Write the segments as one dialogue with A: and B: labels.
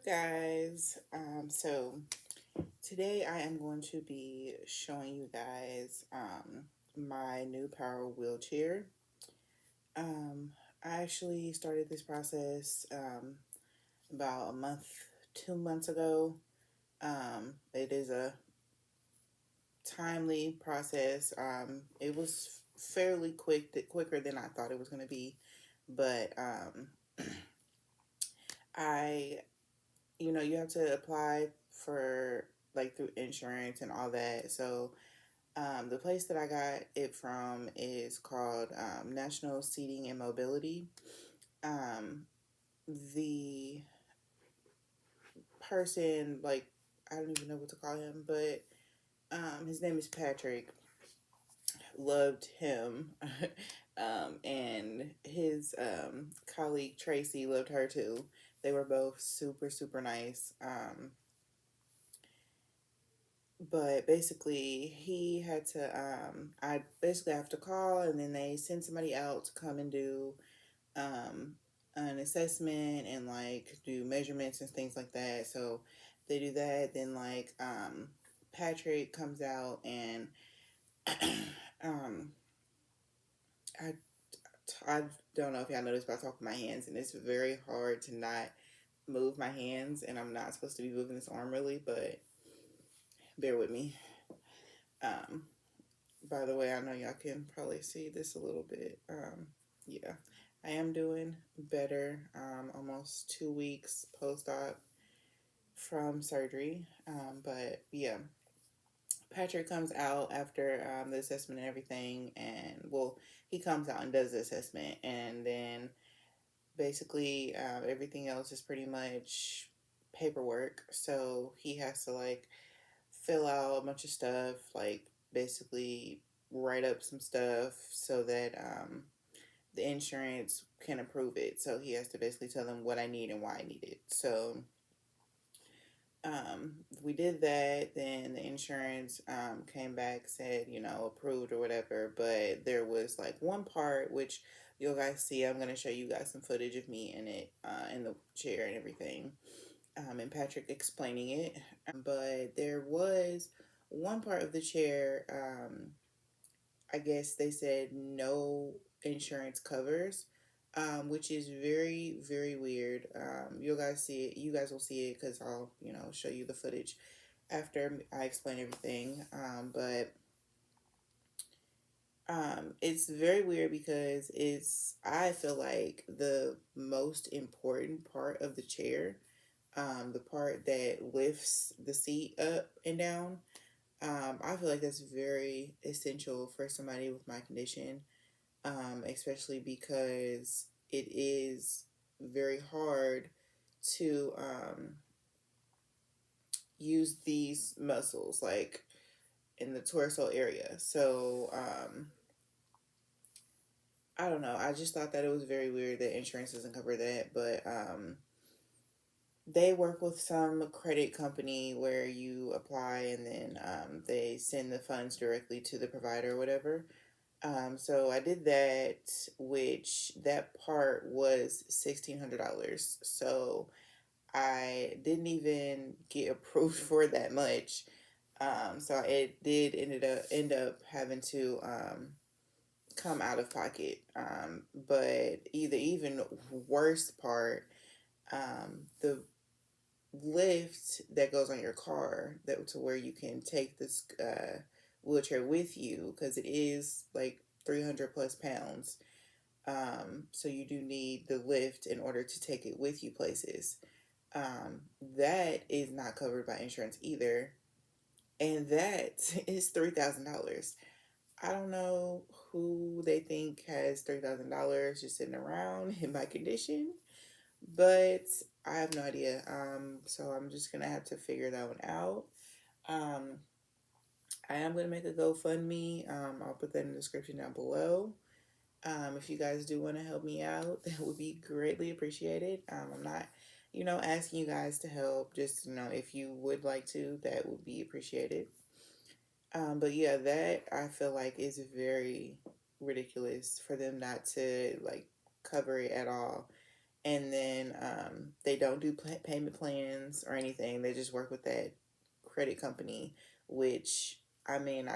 A: Guys? So today I am going to be showing you guys my new power wheelchair. Um, I actually started this process about a month, 2 months ago. It is a timely process. It was fairly quicker than I thought it was going to be, but I you have to apply for like through insurance and all that. So the place that I got it from is called National Seating and Mobility. Um, the person, like, I don't even know what to call him, but his name is Patrick. Loved him. And his colleague Tracy loved her too. They were both super, super nice. But basically he had to I basically have to call, and then they send somebody out to come and do um an assessment and like do measurements and things like that. So they do that, then like Patrick comes out and um i I don't know if y'all noticed, but I talk with my hands, and it's very hard to not move my hands, and I'm not supposed to be moving this arm really, but bear with me. um By the way, I know y'all can probably see this a little bit. Yeah, I am doing better. Almost 2 weeks post op from surgery. But yeah, Patrick comes out after the assessment and everything, and well, he comes out and does the assessment, and then basically everything else is pretty much paperwork. So he has to like fill out a bunch of stuff, like basically write up some stuff so that the insurance can approve it. So he has to basically tell them what I need and why I need it. So we did that. Then the insurance came back, said, approved or whatever. But there was like one part which you'll guys see. I'm going to show you guys some footage of me in it, in the chair and everything, and Patrick explaining it. But there was one part of the chair, I guess they said no insurance covers, which is very, very weird. You guys see it. You guys will see it because I'll, show you the footage after I explain everything. But it's very weird because I feel like the most important part of the chair, the part that lifts the seat up and down. I feel like that's very essential for somebody with my condition, especially because it is very hard to use these muscles, like in the torso area. So I don't know. I just thought that it was very weird that insurance doesn't cover that, but they work with some credit company where you apply, and then they send the funds directly to the provider or whatever. So I did that, which that part was $1,600. So I didn't even get approved for that much. So it did end up having to come out of pocket. But the even worse part, the lift that goes on your car, that to where you can take this wheelchair with you, because it is like 300 plus pounds. So you do need the lift in order to take it with you places. That is not covered by insurance either, and that is $3,000. I don't know who they think has $3,000 just sitting around in my condition, but I have no idea. So I'm just gonna have to figure that one out. Um, I am gonna make a GoFundMe. I'll put that in the description down below. If you guys do want to help me out, that would be greatly appreciated. I'm not, asking you guys to help. Just, if you would like to, that would be appreciated. But yeah, that I feel like is very ridiculous for them not to like cover it at all. and then they don't do payment plans or anything. They just work with that credit company, which I mean,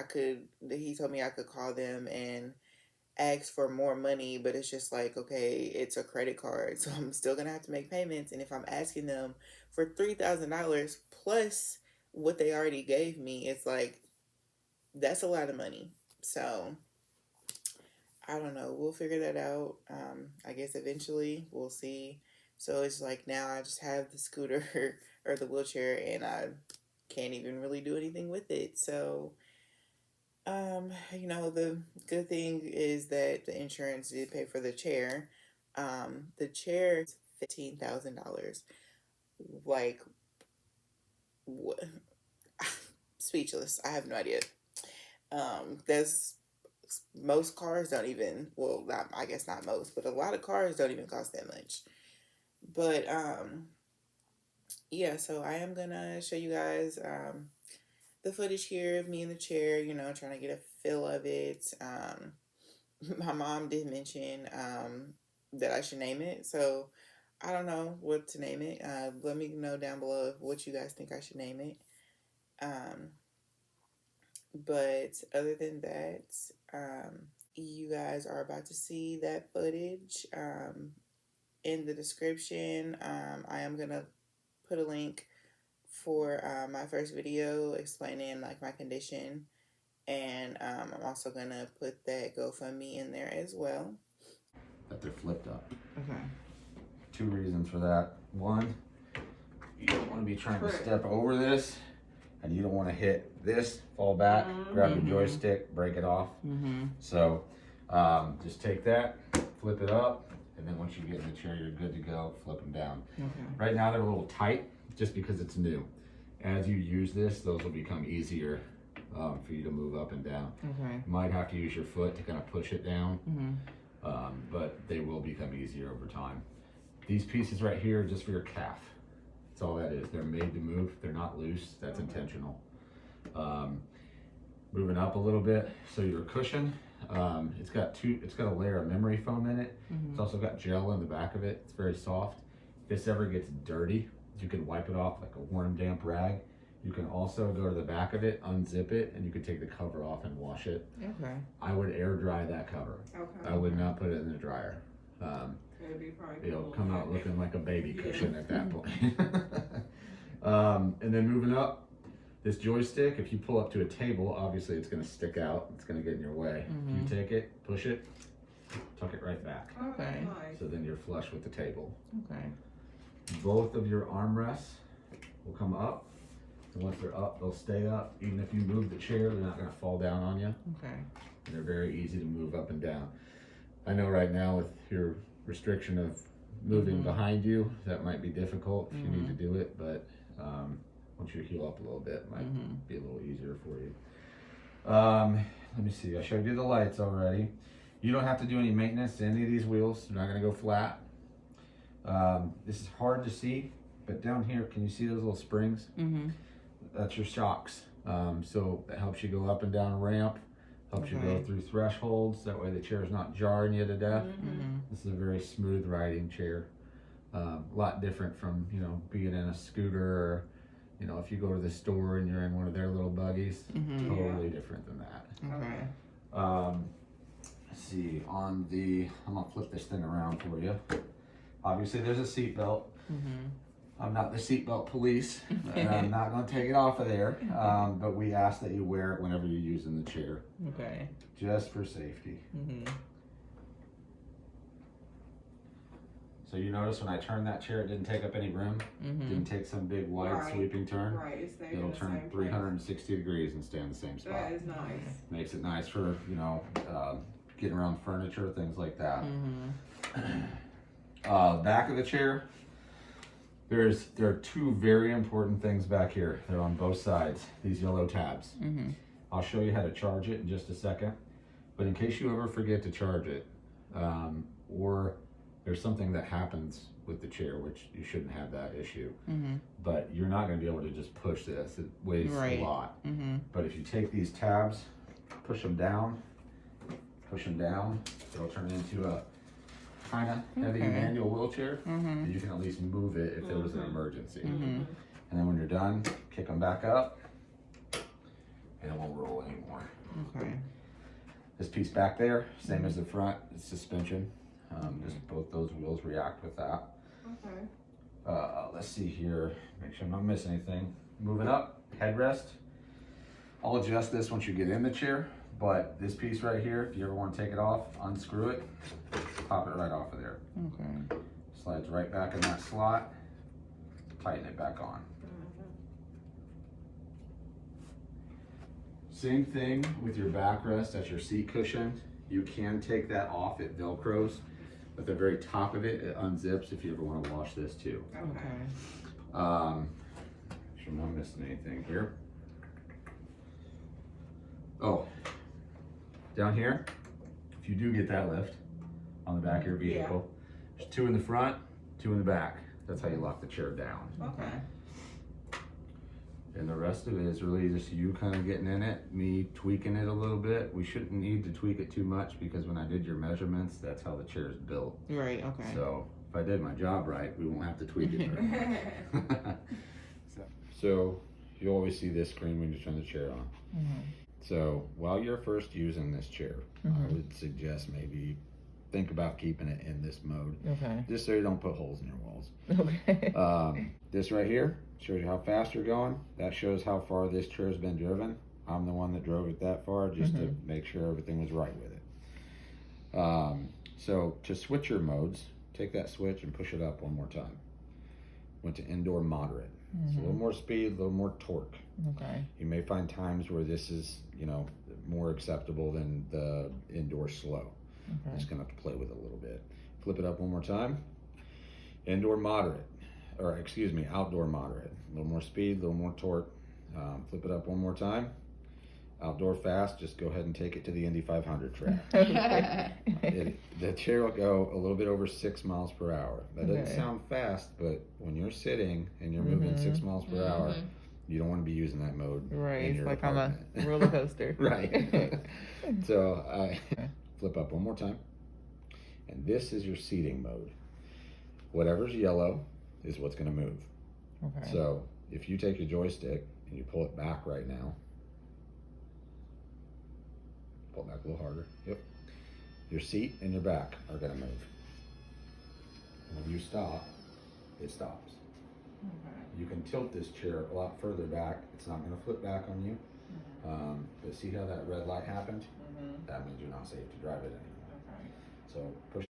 A: he told me I could call them and ask for more money, but it's just like, okay, it's a credit card, so I'm still gonna have to make payments. And if I'm asking them for $3,000 plus what they already gave me, it's like that's a lot of money. So I don't know. We'll figure that out. I guess eventually we'll see. So it's like now I just have the scooter or the wheelchair, and I can't even really do anything with it. So the good thing is that the insurance did pay for the chair. The chair is $15,000. Like, what? Speechless. I have no idea. There's most cars don't even, well, not, I guess not most, but a lot of cars don't even cost that much. But yeah, so I am gonna show you guys the footage here of me in the chair, trying to get a feel of it. My mom did mention that I should name it, so I don't know what to name it. Let me know down below what you guys think I should name it. But other than that, you guys are about to see that footage in the description. I am gonna put a link for my first video explaining like my condition, and I'm also gonna put that GoFundMe in there as well.
B: That they're flipped up.
A: Okay.
B: 2 reasons for that. 1, you don't want to be trying to step over this, and you don't want to hit this, fall back, grab your joystick, break it off. So just take that, flip it up, and then once you get in the chair, you're good to go. Flip them down. Right now they're a little tight just because it's new. As you use this, those will become easier for you to move up and down. You might have to use your foot to kind of push it down, but they will become easier over time. These pieces right here are just for your calf. That's all that is. They're made to move. They're not loose. That's intentional. Moving up a little bit, so your cushion, it's got a layer of memory foam in it. It's also got gel in the back of it. It's very soft. If this ever gets dirty, you can wipe it off like a warm, damp rag. You can also go to the back of it, unzip it, and you can take the cover off and wash it.
A: Okay.
B: I would air dry that cover.
C: Okay.
B: I would not put it in the dryer. It'll come out looking like a baby cushion at that point. And then moving up, this joystick, if you pull up to a table, obviously it's going to stick out. It's going to get in your way. If you take it, push it, tuck it right back.
C: Okay.
B: So then you're flush with the table.
A: Okay.
B: Both of your armrests will come up. And once they're up, they'll stay up. Even if you move the chair, they're not going to fall down on you.
A: Okay.
B: And they're very easy to move up and down. I know right now with your restriction of moving behind you, that might be difficult if you need to do it, but once you heal up a little bit, it might be a little easier for you. Let me see, I showed you the lights already. You don't have to do any maintenance to any of these wheels. They're not going to go flat. This is hard to see, but down here, can you see those little springs? That's your shocks. So that helps you go up and down a ramp, helps you go through thresholds. That way the chair is not jarring you to death. This is a very smooth riding chair. A lot different from, being in a scooter or, if you go to the store and you're in one of their little buggies, totally different than that.
A: Okay.
B: Let's see, I'm gonna flip this thing around for you. Obviously there's a seat belt. I'm not the seatbelt police, and I'm not going to take it off of there, but we ask that you wear it whenever you're using the chair.
A: Okay.
B: Just for safety. So you notice when I turned that chair, it didn't take up any room. Didn't take some big wide sweeping turn. It'll turn 360 degrees and stay in the same spot.
C: That is nice.
B: Makes it nice for, getting around furniture, things like that. Back of the chair. There are 2 very important things back here. They're on both sides, these yellow tabs. I'll show you how to charge it in just a second. But in case you ever forget to charge it, or there's something that happens with the chair, which you shouldn't have that issue, but you're not going to be able to just push this. It weighs a lot. But if you take these tabs, push them down, it'll turn into a kind of heavy
A: Okay.
B: manual wheelchair,
A: Mm-hmm.
B: you can at least move it if there was an emergency.
A: Mm-hmm.
B: And then when you're done, kick them back up, and it won't roll anymore.
A: Okay.
B: This piece back there, same as the front, it's suspension. Just both those wheels react with that.
C: Okay.
B: Let's see here, make sure I'm not missing anything. Moving up, headrest. I'll adjust this once you get in the chair, but this piece right here, if you ever want to take it off, unscrew it, pop it right off of there.
A: Okay.
B: Slides right back in that slot, tighten it back on. Same thing with your backrest, that's your seat cushion. You can take that off, it velcros. At the very top of it, it unzips if you ever want to wash this too.
A: Okay.
B: Make sure I'm not missing anything here. Oh, down here, if you do get that lift on the back of your vehicle, there's 2 in the front, 2 in the back. That's how you lock the chair down.
A: Okay.
B: And the rest of it is really just you kind of getting in it, me tweaking it a little bit. We shouldn't need to tweak it too much because when I did your measurements, that's how the chair is built.
A: Right. Okay.
B: So if I did my job right, we won't have to tweak it very much. So you always see this screen when you turn the chair on.
A: Mm-hmm.
B: So while you're first using this chair, I would suggest maybe think about keeping it in this mode,
A: Okay.
B: just so you don't put holes in your walls.
A: Okay.
B: This right here shows you how fast you're going. That shows how far this chair has been driven. I'm the one that drove it that far just to make sure everything was right with it. So to switch your modes, take that switch and push it up one more time. Went to indoor moderate. So a little more speed, a little more torque.
A: Okay.
B: You may find times where this is, you know, more acceptable than the indoor slow.
A: Okay.
B: Just gonna have to play with it a little bit. Flip it up one more time. Indoor moderate, or excuse me, outdoor moderate. A little more speed, a little more torque. Flip it up one more time. Outdoor fast, just go ahead and take it to the Indy 500 track. The chair will go a little bit over 6 miles per hour. That doesn't
A: Okay.
B: sound fast, but when you're sitting and you're moving 6 miles per hour, you don't want to be using that mode.
A: Right.
B: in
A: It's
B: your
A: like on a
B: apartment.
A: roller coaster.
B: Right. So I flip up one more time. And this is your seating mode. Whatever's yellow is what's going to move.
A: Okay.
B: So if you take your joystick and you pull it back right now, pull it back a little harder. Yep. Your seat and your back are going to move. And when you stop, it stops.
A: Okay.
B: You can tilt this chair a lot further back. It's not going to flip back on you. But see how that red light happened? That means you're not safe to drive it anymore.
A: Okay.
B: So push.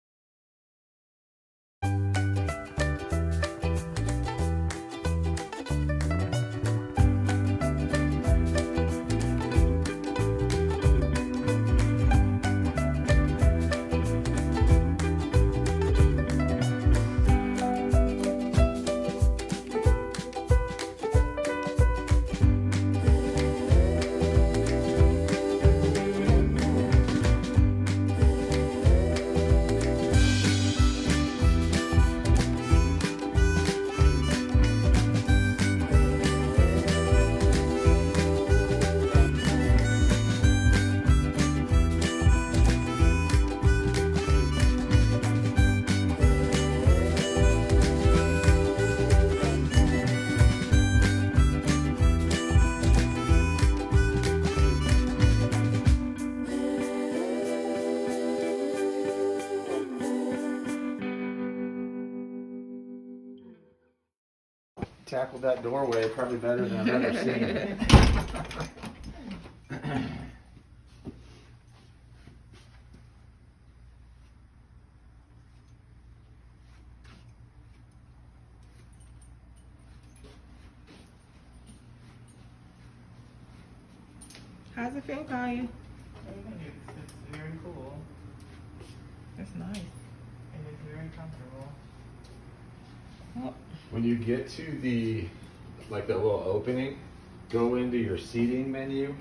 B: Tackled that doorway probably better than I've ever seen it.
A: How's it feel, Kaya? It's very cool. It's nice. And it's very comfortable. Oh.
B: When you get to the little opening, go into your seating menu.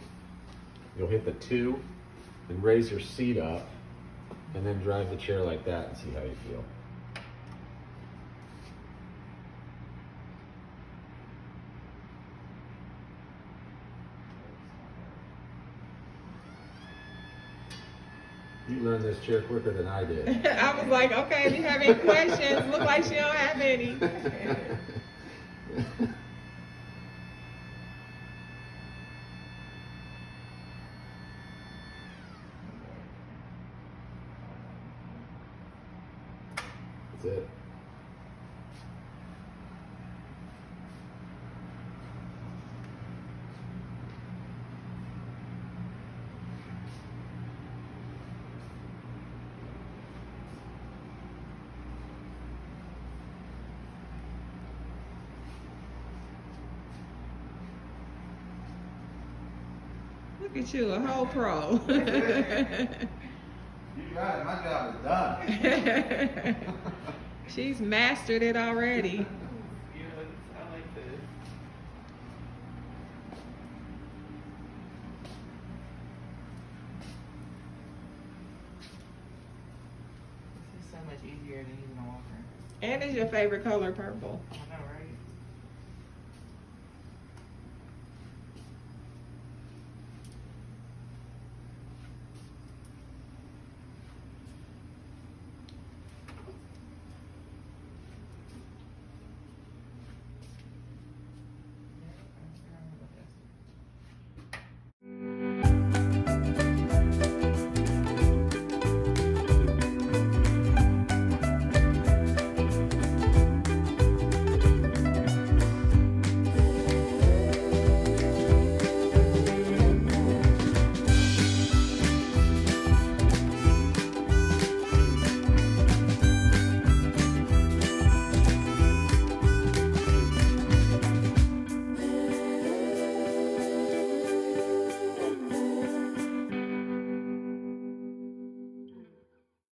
B: You'll hit the 2, and raise your seat up, and then drive the chair like that and see how you feel. You learned this chair quicker than I did.
D: I was like, okay, if you have any questions, look like she don't have any.
B: That's it.
D: Look at you, a whole pro.
B: You got it. My job is done.
D: She's mastered it already.
A: Yes, I like this. This is so much easier than using a walker.
D: And is your favorite color purple?
A: I know, right?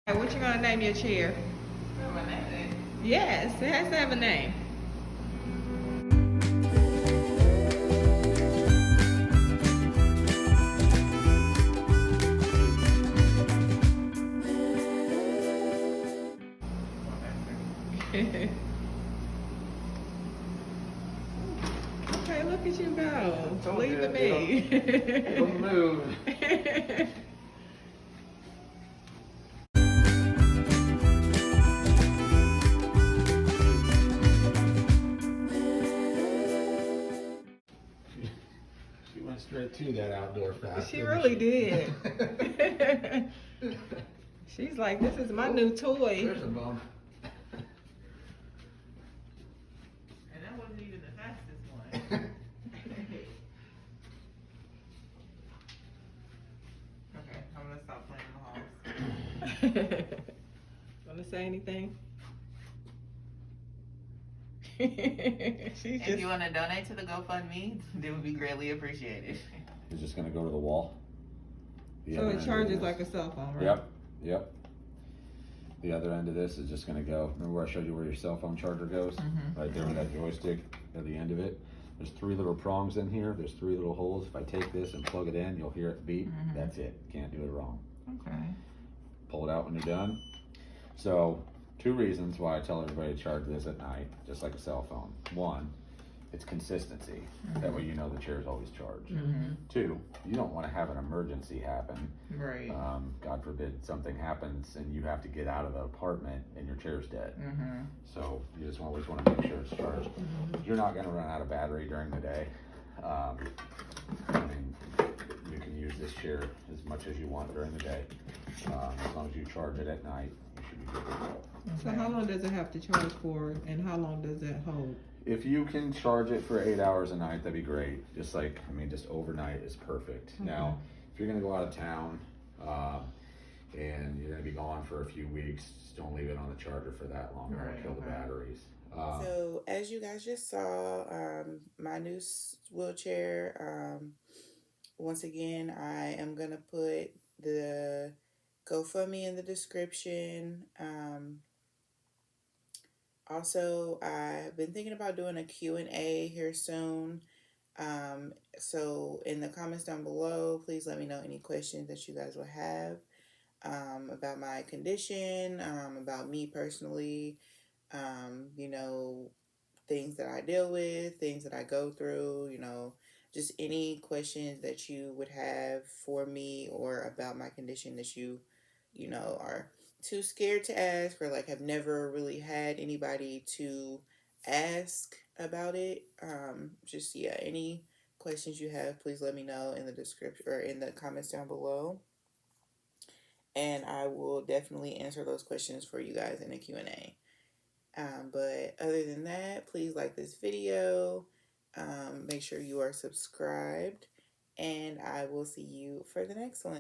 D: Hey, what you gonna name your chair? Yes, it has to have a name. Okay, look at you go.
B: Told
D: Leave
B: you,
D: it be.
B: Don't move. She went straight to that outdoor fast.
D: She really did. She's like, this is my new toy.
B: There's a bone.
A: And that wasn't even the fastest one. Okay, I'm gonna stop playing in the halls.
D: Wanna say anything? She's
A: If
D: just.
A: you want to donate to the GoFundMe, it would be greatly appreciated.
B: It's just gonna go to the wall. The
D: So
B: other
D: it
B: end of
D: charges
B: this-
D: like a cell phone, right?
B: Yep. The other end of this is just gonna go. Remember where I showed you where your cell phone charger goes?
A: Mhm.
B: Right there with that joystick at the end of it. There's 3 little prongs in here. There's 3 little holes. If I take this and plug it in, you'll hear it beep.
A: Mhm.
B: That's it. Can't do it wrong.
A: Okay.
B: Pull it out when you're done. So, 2 reasons why I tell everybody to charge this at night, just like a cell phone. 1, it's consistency. That way you know the chair is always charged.
A: Mm-hmm.
B: 2, you don't want to have an emergency happen.
A: Right.
B: God forbid something happens and you have to get out of the apartment and your chair's dead.
A: Mm-hmm.
B: So you just always want to make sure it's charged. You're not going to run out of battery during the day. I mean, you can use this chair as much as you want during the day. As long as you charge it at night, you should be good to go.
D: So how long does it have to charge for, and how long does it hold?
B: If you can charge it for 8 hours a night, that'd be great. Just just overnight is perfect. Now, if you're gonna go out of town, and you're gonna be gone for a few weeks, just don't leave it on the charger for that long. It'll
A: Right,
B: kill the
A: okay.
B: batteries.
A: So as you guys just saw, my new wheelchair. Once again, I am gonna put the GoFundMe in the description. Also, I've been thinking about doing a Q&A here soon. So in the comments down below, please let me know any questions that you guys will have about my condition, about me personally, things that I deal with, things that I go through, just any questions that you would have for me or about my condition that you you know, are too scared to ask, or like have never really had anybody to ask about it, just, yeah, any questions you have, please let me know in the description or in the comments down below. And I will definitely answer those questions for you guys in a Q&A. But other than that, please like this video. Make sure you are subscribed. And I will see you for the next one.